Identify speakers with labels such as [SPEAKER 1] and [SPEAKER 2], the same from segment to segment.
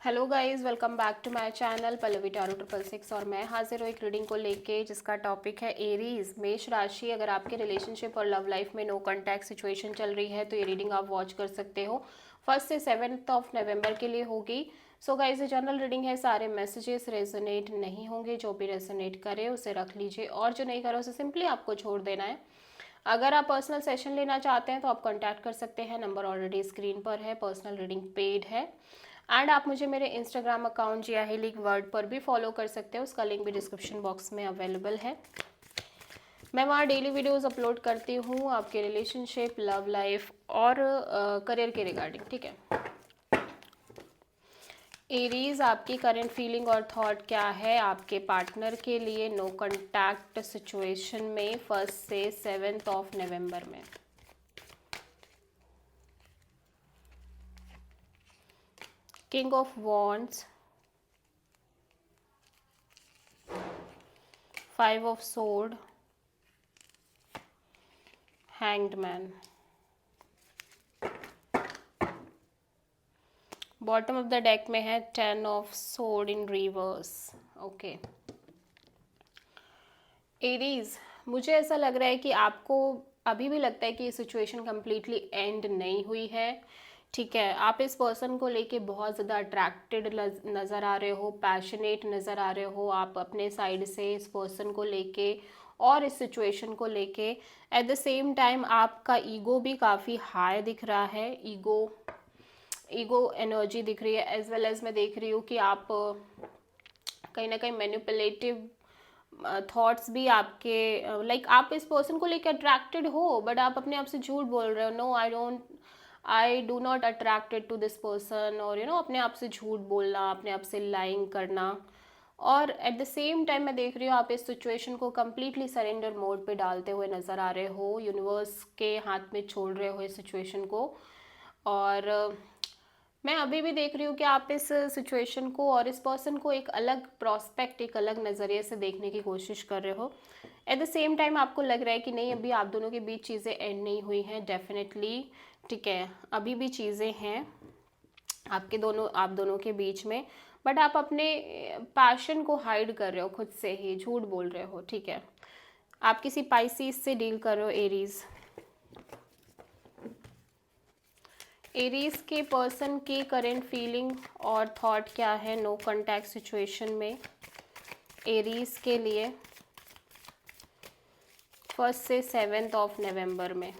[SPEAKER 1] Hello guys, welcome back to my channel Pallavi tarot 666 और मैं हाजिर हूँ एक रीडिंग को लेके जिसका टॉपिक है एरीज मेष राशि। अगर आपके रिलेशनशिप और लव लाइफ में नो कांटेक्ट सिचुएशन चल रही है तो ये रीडिंग आप वॉच कर सकते हो। 1 से 7 ऑफ नवंबर के लिए होगी। सो गाइस, ये जनरल रीडिंग है, सारे मैसेजेस रेजोनेट नहीं होंगे। जो भी रेजोनेट करे उसे रख लीजिए और जो नहीं करे उसे सिंपली आपको छोड़ देना है। अगर आप पर्सनल सेशन लेना चाहते हैं तो आप कांटेक्ट कर सकते हैं, नंबर ऑलरेडी स्क्रीन पर है। पर्सनल रीडिंग पेड है एंड आप मुझे मेरे इंस्टाग्राम अकाउंट या हीलिंग वर्ड पर भी फॉलो कर सकते हो, उसका लिंक भी डिस्क्रिप्शन बॉक्स में अवेलेबल है। मैं वहाँ डेली वीडियोस अपलोड करती हूँ आपके रिलेशनशिप, लव लाइफ और करियर के रिगार्डिंग, ठीक है। एरीज, आपकी करंट फीलिंग और थॉट क्या है आपके पार्टनर के लिए नो कांटेक्ट सिचुएशन में 1 से 7 ऑफ नवंबर में। King of wands, 5 of sword, hanged man. Bottom of the deck में है 10 of sword in reverse. Okay Aries, मुझे ऐसा लग रहा है कि आपको अभी भी लगता है कि ये सिचुएशन कम्प्लीटली एंड नहीं हुई है, ठीक है। आप इस पर्सन को लेके बहुत ज़्यादा अट्रैक्टेड नज़र आ रहे हो, पैशनेट नज़र आ रहे हो आप अपने साइड से इस पर्सन को लेके और इस सिचुएशन को लेके। एट द सेम टाइम आपका ईगो भी काफ़ी हाई दिख रहा है, ईगो एनर्जी दिख रही है। एज वेल एज मैं देख रही हूँ कि आप कहीं ना कहीं मैनिपुलेटिव थॉट्स भी आपके लाइक आप इस पर्सन को लेकर अट्रैक्टेड हो बट आप अपने आप से झूठ बोल रहे हो। No, I do not attracted to this person, और अपने आप से झूठ बोलना, अपने आप से लाइंग करना। और एट द सेम टाइम मैं देख रही हूँ आप इस सिचुएशन को कम्प्लीटली सरेंडर मोड पे डालते हुए नज़र आ रहे हो, यूनिवर्स के हाथ में छोड़ रहे हो इस सिचुएशन को। और मैं अभी भी देख रही हूँ कि आप इस सिचुएशन को और इस पर्सन को एक अलग प्रोस्पेक्ट, एक अलग नज़रिए से देखने की कोशिश कर रहे हो। एट द सेम टाइम आपको लग रहा है कि नहीं, अभी आप दोनों के बीच चीज़ें एंड नहीं हुई हैं, डेफिनेटली, ठीक है। अभी भी चीज़ें हैं आप दोनों के बीच में, बट आप अपने पैशन को हाइड कर रहे हो, खुद से ही झूठ बोल रहे हो, ठीक है। आप किसी पाइसिस से डील कर रहे हो एरीज। एरीज के पर्सन की करंट फीलिंग और थॉट क्या है नो कांटेक्ट सिचुएशन में एरीज के लिए 1 से 7 ऑफ नवंबर में।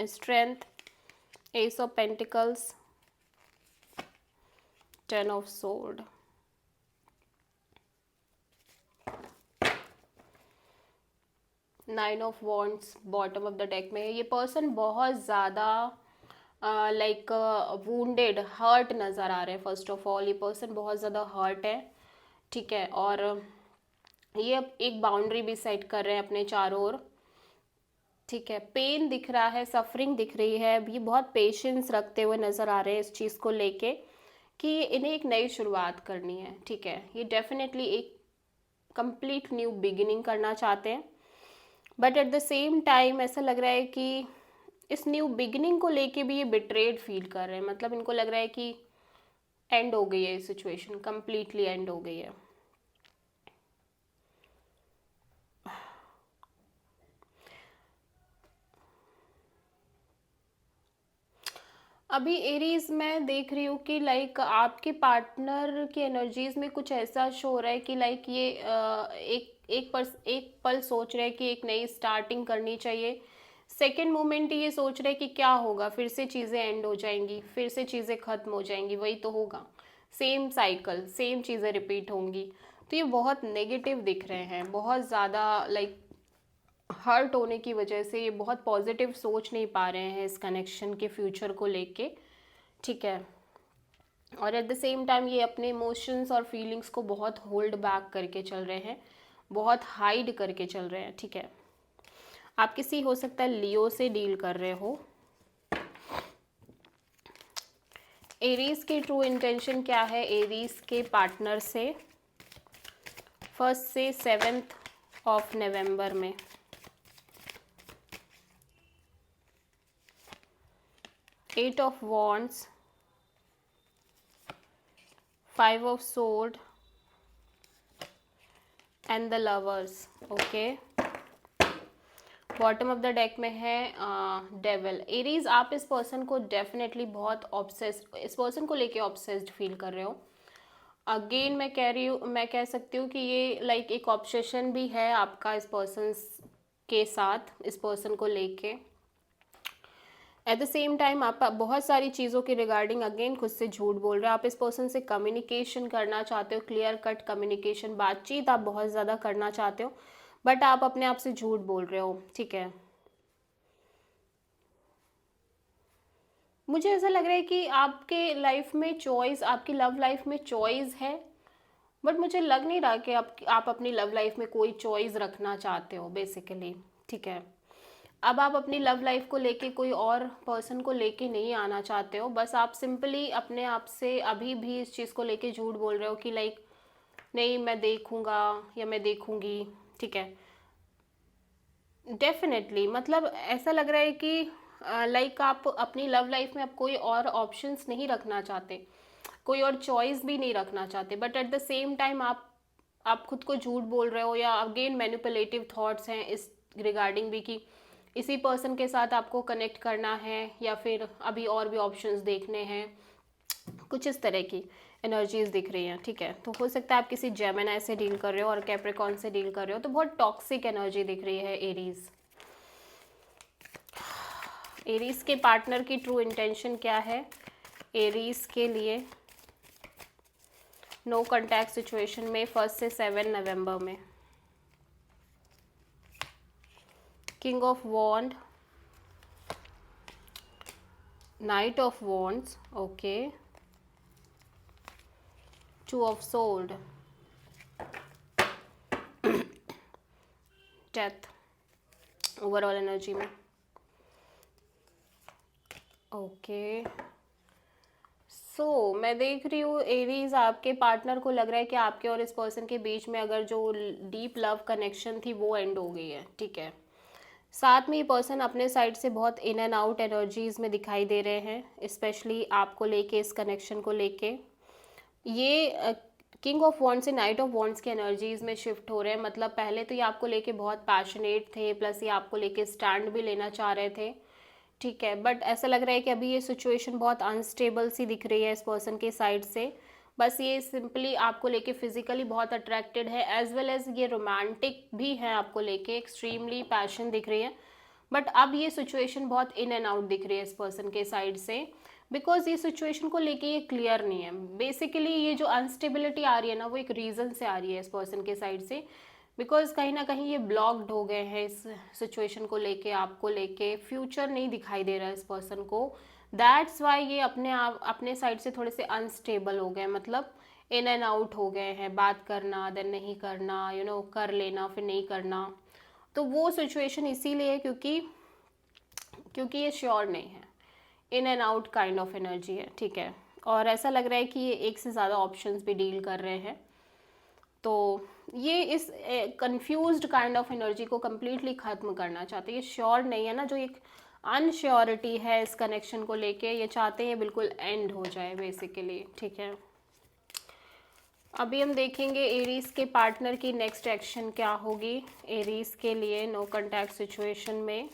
[SPEAKER 1] Strength, S of pentacles, 10 of sword. Nine of wands bottom of the deck में। ये पर्सन बहुत ज़्यादा लाइक वुंडेड, हर्ट नज़र आ रहे हैं। फर्स्ट ऑफ ऑल ये पर्सन बहुत ज़्यादा हर्ट है, ठीक है। और ये अब एक बाउंड्री भी सेट कर रहे हैं अपने चारों ओर, ठीक है। पेन दिख रहा है, सफरिंग दिख रही है। ये बहुत पेशेंस रखते हुए नज़र आ रहे हैं इस चीज़ को लेके कि इन्हें एक नई शुरुआत करनी है, ठीक है। ये डेफिनेटली एक कंप्लीट न्यू बिगिनिंग करना चाहते हैं, but at the same time ऐसा लग रहा है कि इस न्यू बिगिनिंग को लेके भी ये बिट्रेड फील कर रहे हैं। मतलब इनको लग रहा है कि एंड हो गई है सिचुएशन, कंप्लीटली एंड हो गई है। अभी एरीज मैं देख रही हूँ कि लाइक आपके पार्टनर की एनर्जीज में कुछ ऐसा शो हो रहा है कि लाइक ये एक पल सोच रहे हैं कि एक नई स्टार्टिंग करनी चाहिए। सेकेंड मोमेंट ये सोच रहे हैं कि क्या होगा, फिर से चीज़ें एंड हो जाएंगी, फिर से चीज़ें खत्म हो जाएंगी, वही तो होगा, सेम साइकिल, सेम चीज़ें रिपीट होंगी। तो ये बहुत नेगेटिव दिख रहे हैं, बहुत ज़्यादा लाइक हर्ट होने की वजह से ये बहुत पॉजिटिव सोच नहीं पा रहे हैं इस कनेक्शन के फ्यूचर को लेके, ठीक है। और एट द सेम टाइम ये अपने इमोशंस और फीलिंग्स को बहुत होल्ड बैक करके चल रहे हैं, बहुत हाइड करके चल रहे हैं, ठीक है। आप किसी हो सकता है लियो से डील कर रहे हो। एरीज की ट्रू इंटेंशन क्या है एरीज के पार्टनर से 1 से 7 ऑफ नवंबर में। 8 of wands, 5 of sword and the lovers. Okay, bottom of the deck में है डेविल। एरीज, आप इस पर्सन को डेफिनेटली बहुत ऑब्सेस्ड, इस पर्सन को लेके ऑब्सेस्ड फील कर रहे हो। अगेन मैं कह सकती हूँ कि ये लाइक एक ऑब्सेशन भी है आपका इस पर्सन के साथ, इस पर्सन को लेके। एट द सेम टाइम आप बहुत सारी चीज़ों के रिगार्डिंग अगेन खुद से झूठ बोल रहे हो। आप इस पर्सन से कम्युनिकेशन करना चाहते हो, क्लियर कट कम्युनिकेशन, बातचीत आप बहुत ज़्यादा करना चाहते हो, बट आप अपने आप से झूठ बोल रहे हो। ठीक है, मुझे ऐसा लग रहा है कि आपके लाइफ में चॉइस, आपकी लव लाइफ में चॉइस है, बट मुझे लग नहीं रहा कि आप अपनी लव लाइफ में कोई चॉइस रखना चाहते हो बेसिकली। ठीक है, अब आप अपनी लव लाइफ को लेके कोई और पर्सन को लेके नहीं आना चाहते हो, बस आप सिंपली अपने आप से अभी भी इस चीज़ को लेके झूठ बोल रहे हो कि लाइक नहीं मैं देखूंगा या मैं देखूंगी। ठीक है, डेफिनेटली मतलब ऐसा लग रहा है कि लाइक आप अपनी लव लाइफ में अब कोई और ऑप्शंस नहीं रखना चाहते, कोई और चॉइस भी नहीं रखना चाहते, but at the same time आप खुद को झूठ बोल रहे हो, या अगेन मैनिपुलेटिव थॉट्स हैं इस रिगार्डिंग भी कि इसी पर्सन के साथ आपको कनेक्ट करना है या फिर अभी और भी ऑप्शंस देखने हैं, कुछ इस तरह की एनर्जीज दिख रही हैं। ठीक है, तो हो सकता है आप किसी जेमिनी से डील कर रहे हो और कैप्रिकॉर्न से डील कर रहे हो, तो बहुत टॉक्सिक एनर्जी दिख रही है एरीज। एरीज के पार्टनर की ट्रू इंटेंशन क्या है एरीज के लिए नो कॉन्टैक्ट सिचुएशन में 1 से 7 नवंबर में? King of wand, knight of wands, okay, 2 of swords, death overall energy में। ओके, सो मैं देख रही हूँ एरीज, आपके पार्टनर को लग रहा है कि आपके और इस पर्सन के बीच में अगर जो डीप लव कनेक्शन थी वो एंड हो गई है। ठीक है, साथ में ये पर्सन अपने साइड से बहुत इन एंड आउट एनर्जीज में दिखाई दे रहे हैं, स्पेशली आपको लेके, इस कनेक्शन को लेके। ये किंग ऑफ वॉन्ड्स से नाइट ऑफ वॉन्ड्स की एनर्जीज में शिफ्ट हो रहे हैं, मतलब पहले तो ये आपको लेके बहुत पैशनेट थे, प्लस ये आपको लेके स्टैंड भी लेना चाह रहे थे। ठीक है, बट ऐसा लग रहा है कि अभी ये सिचुएशन बहुत अनस्टेबल सी दिख रही है इस पर्सन के साइड से। बस ये सिंपली आपको लेके फिजिकली बहुत अट्रैक्टेड है, एज वेल एज ये रोमांटिक भी है, आपको लेके एक्सट्रीमली पैशन दिख रही है। बट अब ये सिचुएशन बहुत इन एंड आउट दिख रही है इस पर्सन के साइड से, बिकॉज ये सिचुएशन को लेके ये क्लियर नहीं है। बेसिकली ये जो अनस्टेबिलिटी आ रही है ना, वो एक रीज़न से आ रही है इस पर्सन के साइड से, बिकॉज कहीं ना कहीं ये ब्लॉक्ड हो गए हैं इस सिचुएशन को लेके, आपको लेके फ्यूचर नहीं दिखाई दे रहा है इस पर्सन को। दैट्स वाई ये अपने साइड से थोड़े से अनस्टेबल हो गए, मतलब इन एंड आउट हो गए हैं, बात करना देन नहीं करना, कर लेना फिर नहीं करना। तो वो सिचुएशन इसीलिए है क्योंकि ये श्योर नहीं है, in and out kind of energy है। ठीक है, और ऐसा लग रहा है कि ये एक से ज़्यादा ऑप्शंस भी डील कर रहे हैं, तो ये इस कंफ्यूज्ड काइंड ऑफ एनर्जी को कम्प्लीटली ख़त्म करना चाहते हैं। ये श्योर नहीं है ना, जो एक अनश्योरिटी है इस कनेक्शन को लेके, ये चाहते हैं बिल्कुल एंड हो जाए बेसिकली। ठीक है, अभी हम देखेंगे एरीज के पार्टनर की नेक्स्ट एक्शन क्या होगी एरीज के लिए नो कॉन्टैक्ट सिचुएशन में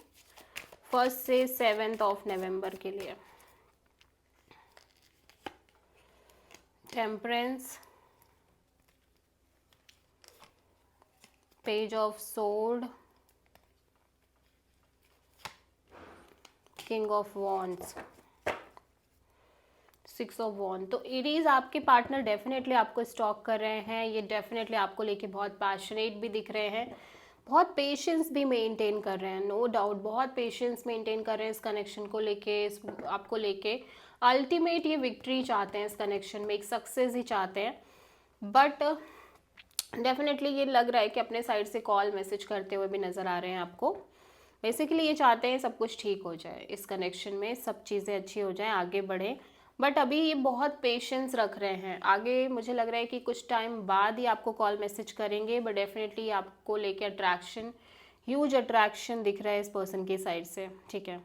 [SPEAKER 1] 1 से 7 ऑफ नवंबर के लिए। Temperance, page of sword, king of wands, 6 of wand. तो एरीज, आपके पार्टनर डेफिनेटली आपको स्टॉक कर रहे हैं, ये डेफिनेटली आपको लेके बहुत पैशनेट भी दिख रहे हैं, बहुत पेशेंस भी मेंटेन कर रहे हैं, नो डाउट बहुत पेशेंस मेंटेन कर रहे हैं इस कनेक्शन को लेके, आपको लेके अल्टीमेट ये विक्ट्री चाहते हैं इस कनेक्शन में, एक सक्सेस ही चाहते हैं। बट डेफिनेटली ये लग रहा है कि अपने साइड से कॉल मैसेज करते हुए भी नज़र आ रहे हैं आपको। बेसिकली ये चाहते हैं सब कुछ ठीक हो जाए इस कनेक्शन में, सब चीज़ें अच्छी हो जाएं, आगे बढ़ें, बट अभी ये बहुत पेशेंस रख रहे हैं। आगे मुझे लग रहा है कि कुछ टाइम बाद ही आपको कॉल मैसेज करेंगे, बट डेफिनेटली आपको लेके अट्रैक्शन, ह्यूज अट्रैक्शन दिख रहा है इस पर्सन की साइड से। ठीक है,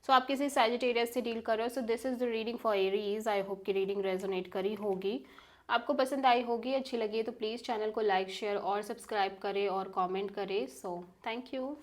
[SPEAKER 1] सो आप किसी सैजिटेरियस से डील कर रहे हो, so this is the reading for Aries. I hope कि रीडिंग रेजोनेट करी होगी, आपको पसंद आई होगी, अच्छी लगी है तो प्लीज़ चैनल को लाइक शेयर और सब्सक्राइब करें और कमेंट करें। So thank you.